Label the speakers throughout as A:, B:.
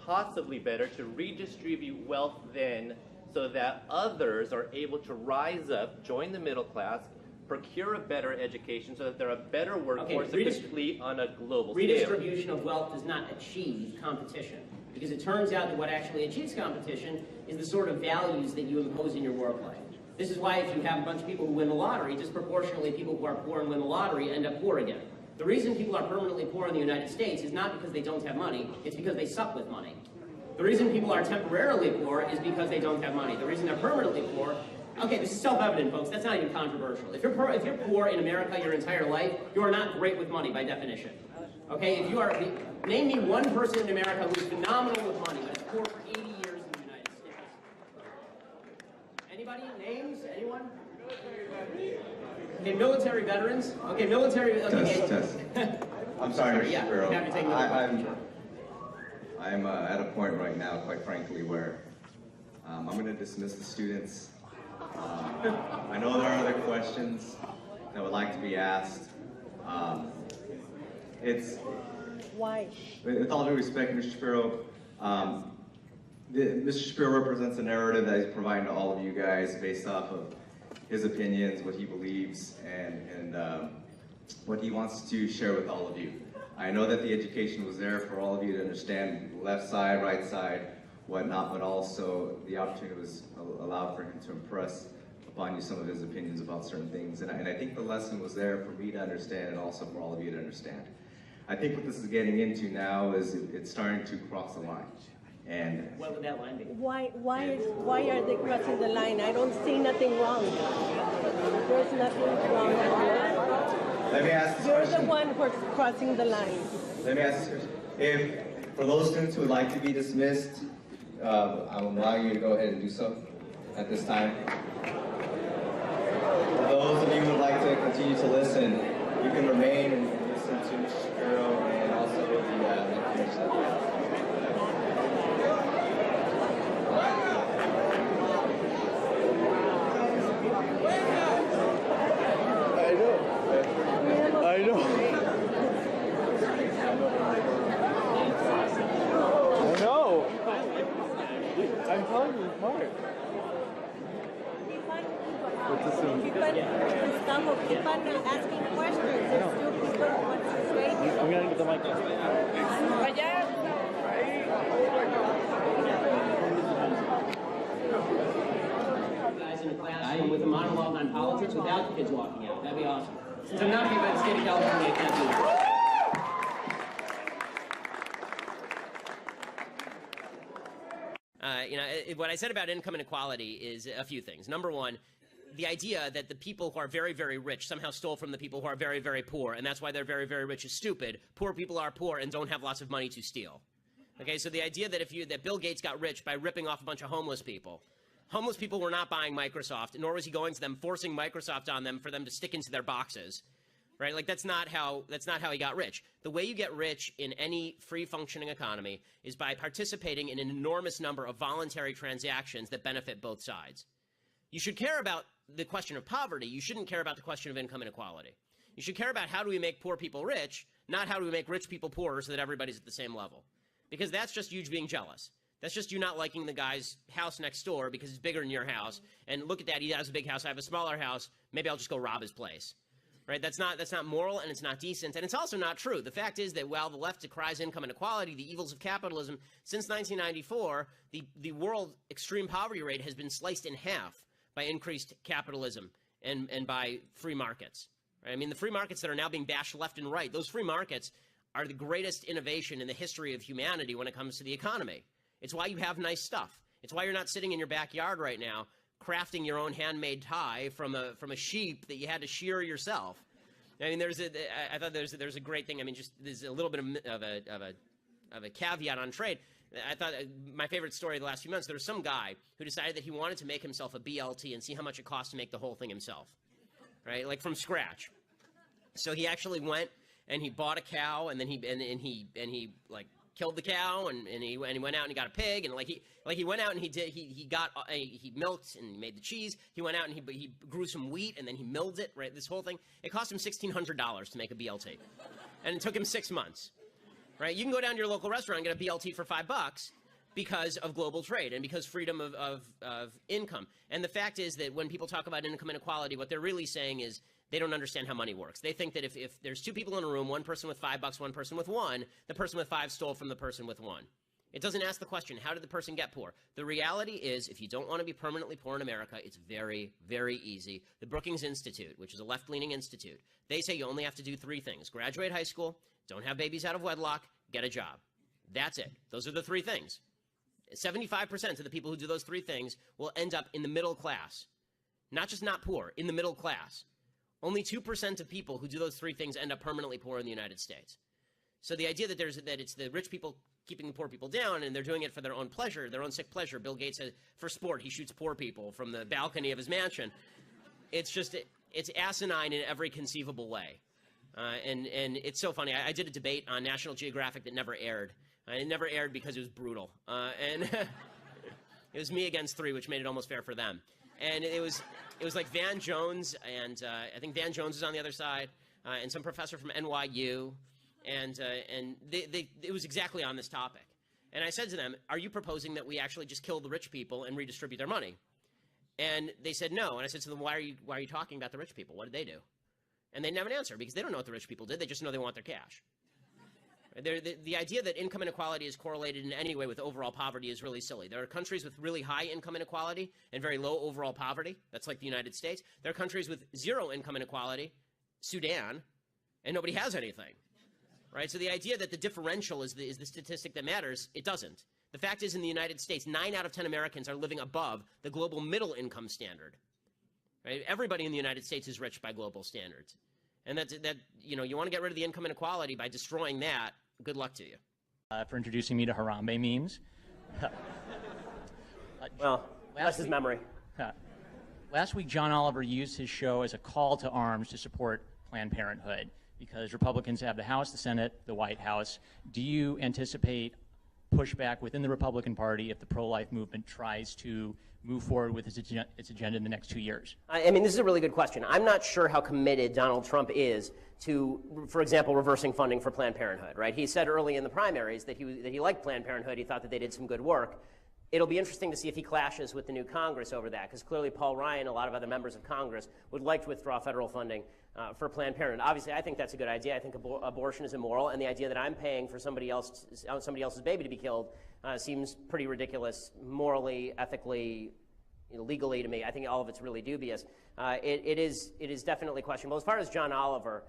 A: possibly better to redistribute wealth then so that others are able to rise up, join the middle class, procure a better education so that they're a better workforce to compete on a global scale.
B: Redistribution of wealth does not achieve competition, because it turns out that what actually achieves competition is the sort of values that you impose in your work life. This is why if you have a bunch of people who win the lottery, disproportionately people who are poor and win the lottery end up poor again. The reason people are permanently poor in the United States is not because they don't have money, it's because they suck with money. The reason people are temporarily poor is because they don't have money. The reason they're permanently poor, okay, this is self-evident, folks, that's not even controversial. If you're poor in America your entire life, you are not great with money by definition. Okay, if you are, name me one person in America who is phenomenal with money, but is poor for 80 years in the United States. Anybody? Names? Anyone? Okay, military veterans. Okay, military. Okay.
C: Test. I'm sorry, Mr. Shapiro.
B: Yeah,
C: I'm at a point right now, quite frankly, where I'm going to dismiss the students. I know there are other questions that would like to be asked.
D: Why?
C: With all due respect, Mr. Shapiro, Mr. Shapiro represents a narrative that he's providing to all of you guys based off of his opinions, what he believes, and what he wants to share with all of you. I know that the education was there for all of you to understand left side, right side, whatnot, but also the opportunity was allowed for him to impress upon you some of his opinions about certain things. And I think the lesson was there for me to understand and also for all of you to understand. I think what this is getting into now is it's starting to cross the line. And
B: what would that line be?
D: Why are they crossing the line? I don't see nothing wrong. There's nothing wrong.
C: Let me ask this question.
D: You're the one who's crossing the line.
C: Let me ask this question. If, for those students who would like to be dismissed, I'm allowing you to go ahead and do so at this time. For those of you who would like to continue to listen, you can remain and listen to Mr. Shapiro and also the information.
E: I know. I'm telling you, it's hard.
D: Keep on asking questions. There's still people who want to say.
E: I'm going to get the mic.
B: Guys in a classroom with a monologue on politics without the kids walking out. That'd be awesome. Since I'm not here by the state of California, I can't do that.
F: What I said about income inequality is a few things. Number one, the idea that the people who are very, very rich somehow stole from the people who are very, very poor, and that's why they're very, very rich is stupid. Poor people are poor and don't have lots of money to steal. Okay, so the idea that that Bill Gates got rich by ripping off a bunch of homeless people. Homeless people were not buying Microsoft, nor was he going to them, forcing Microsoft on them for them to stick into their boxes. Right? Like that's not how he got rich. The way you get rich in any free functioning economy is by participating in an enormous number of voluntary transactions that benefit both sides. You should care about the question of poverty. You shouldn't care about the question of income inequality. You should care about how do we make poor people rich, not how do we make rich people poorer so that everybody's at the same level. Because that's just you being jealous. That's just you not liking the guy's house next door because it's bigger than your house. And look at that, he has a big house, I have a smaller house, maybe I'll just go rob his place. Right? That's not moral, and it's not decent, and it's also not true. The fact is that while the left decries income inequality, the evils of capitalism, since 1994, the world extreme poverty rate has been sliced in half by increased capitalism and by free markets. Right? I mean, the free markets that are now being bashed left and right, those free markets are the greatest innovation in the history of humanity when it comes to the economy. It's why you have nice stuff. It's why you're not sitting in your backyard right now crafting your own handmade tie from a sheep that you had to shear yourself. I mean, I thought there's a great thing. I mean, just there's a little bit of a caveat on trade. I thought my favorite story of the last few months, there was some guy who decided that he wanted to make himself a BLT and see how much it cost to make the whole thing himself, right? Like from scratch. So he actually went and he bought a cow, and then he like killed the cow, and he went out and he got a pig, and he went out and he milked and he made the cheese. He went out and he grew some wheat, and then he milled it, right? This whole thing, it cost him $1,600 to make a BLT, and it took him 6 months. right? You can go down to your local restaurant and get a BLT for $5 because of global trade and because freedom of income. And the fact is that when people talk about income inequality, what they're really saying is they don't understand how money works. They think that if there's two people in a room, one person with $5, one person with $1, the person with 5 stole from the person with 1. It doesn't ask the question, how did the person get poor? The reality is, if you don't want to be permanently poor in America, it's very, very easy. The Brookings Institute, which is a left-leaning institute, they say you only have to do 3 things. Graduate high school, don't have babies out of wedlock, get a job. That's it. Those are the 3 things. 75% of the people who do those 3 things will end up in the middle class. Not just not poor, in the middle class. Only 2% of people who do those 3 things end up permanently poor in the United States. So the idea that it's the rich people keeping the poor people down and they're doing it for their own pleasure, their own sick pleasure. Bill Gates says for sport, he shoots poor people from the balcony of his mansion. It's asinine in every conceivable way. And it's so funny. I did a debate on National Geographic that never aired. It never aired because it was brutal. And it was me against 3, which made it almost fair for them. And it was like Van Jones, and I think Van Jones was on the other side, and some professor from NYU, and it was exactly on this topic. And I said to them, are you proposing that we actually just kill the rich people and redistribute their money? And they said no. And I said to them, why are you talking about the rich people? What did they do? And they never answer because they don't know what the rich people did. They just know they want their cash. The idea that income inequality is correlated in any way with overall poverty is really silly. There are countries with really high income inequality and very low overall poverty. That's like the United States. There are countries with 0 income inequality, Sudan, and nobody has anything. Right? So the idea that the differential is the statistic that matters, it doesn't. The fact is, in the United States, 9 out of 10 Americans are living above the global middle income standard. Right? Everybody in the United States is rich by global standards. And you want to get rid of the income inequality by destroying that. Good luck to you.
G: For introducing me to Harambe memes.
B: Well, that's his memory.
G: Last week, John Oliver used his show as a call to arms to support Planned Parenthood because Republicans have the House, the Senate, the White House. Do you anticipate pushback within the Republican Party if the pro-life movement tries to move forward with its agenda in the next 2 years?
B: I mean, this is a really good question. I'm not sure how committed Donald Trump is to, for example, reversing funding for Planned Parenthood, right? He said early in the primaries that he liked Planned Parenthood. He thought that they did some good work. It'll be interesting to see if he clashes with the new Congress over that, because clearly Paul Ryan and a lot of other members of Congress would like to withdraw federal funding for Planned Parenthood. Obviously, I think that's a good idea. I think abortion is immoral, and the idea that I'm paying for somebody else's baby to be killed seems pretty ridiculous, morally, ethically, legally to me. I think all of it's really dubious. It is definitely questionable. As far as John Oliver,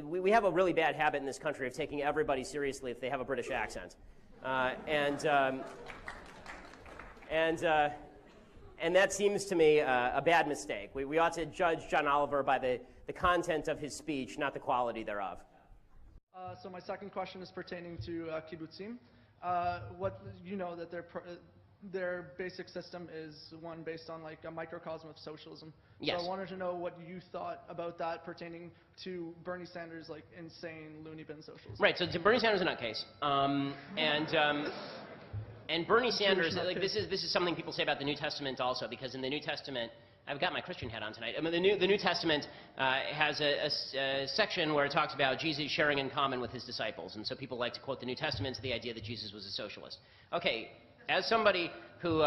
B: we have a really bad habit in this country of taking everybody seriously if they have a British accent. And that seems to me a bad mistake. We ought to judge John Oliver by the content of his speech, not the quality thereof.
H: So my second question is pertaining to kibbutzim. You know that their basic system is one based on like a microcosm of socialism.
B: Yes.
H: So I wanted to know what you thought about that pertaining to Bernie Sanders' like insane loony bin socialism.
B: Right. So Bernie Sanders is a nutcase, and Bernie Sanders, like this is something people say about the New Testament also, because in the New Testament, I've got my Christian hat on tonight. I mean, the New Testament has a section where it talks about Jesus sharing in common with his disciples, and so people like to quote the New Testament to the idea that Jesus was a socialist. Okay, as somebody who,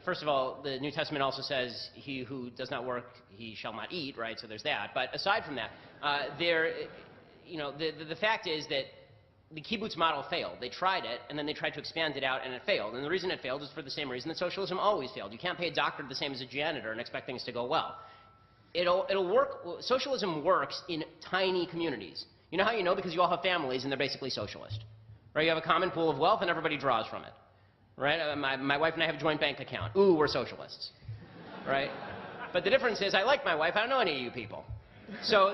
B: first of all, the New Testament also says, "He who does not work, he shall not eat," right? So there's that. But aside from that, the fact is that the kibbutz model failed. They tried it, and then they tried to expand it out, and it failed. And the reason it failed is for the same reason that socialism always failed. You can't pay a doctor the same as a janitor and expect things to go well. It'll work. Socialism works in tiny communities. You know how you know? Because you all have families, and they're basically socialist. Right? You have a common pool of wealth, and everybody draws from it. Right? My wife and I have a joint bank account. Ooh, we're socialists. Right? But the difference is I like my wife. I don't know any of you people. So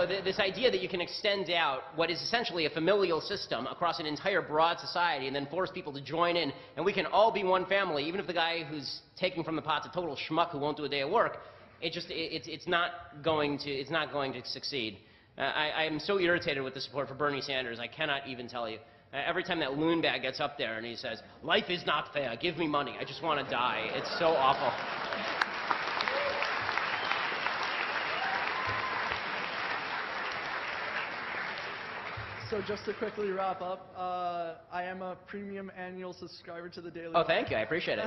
B: this idea that you can extend out what is essentially a familial system across an entire broad society and then force people to join in, and we can all be one family, even if the guy who's taking from the pot's a total schmuck who won't do a day of work, it's not going to succeed. I am so irritated with the support for Bernie Sanders, I cannot even tell you. Every time that loon bag gets up there and he says, "Life is not fair, give me money, I just want to die," it's so awful.
H: So just to quickly wrap up, I am a premium annual subscriber to the Daily.
B: Oh, thank you. I appreciate it.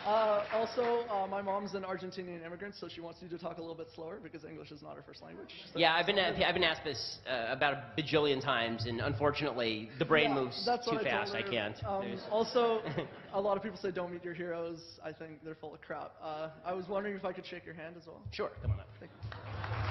H: Also, my mom's an Argentinian immigrant, so she wants you to talk a little bit slower because English is not her first language. So
B: Yeah, I've been asked this about a bajillion times, and unfortunately, the brain moves too fast. I can't.
H: Also, a lot of people say don't meet your heroes. I think they're full of crap. I was wondering if I could shake your hand as well.
B: Sure, come on up.
H: Thank you.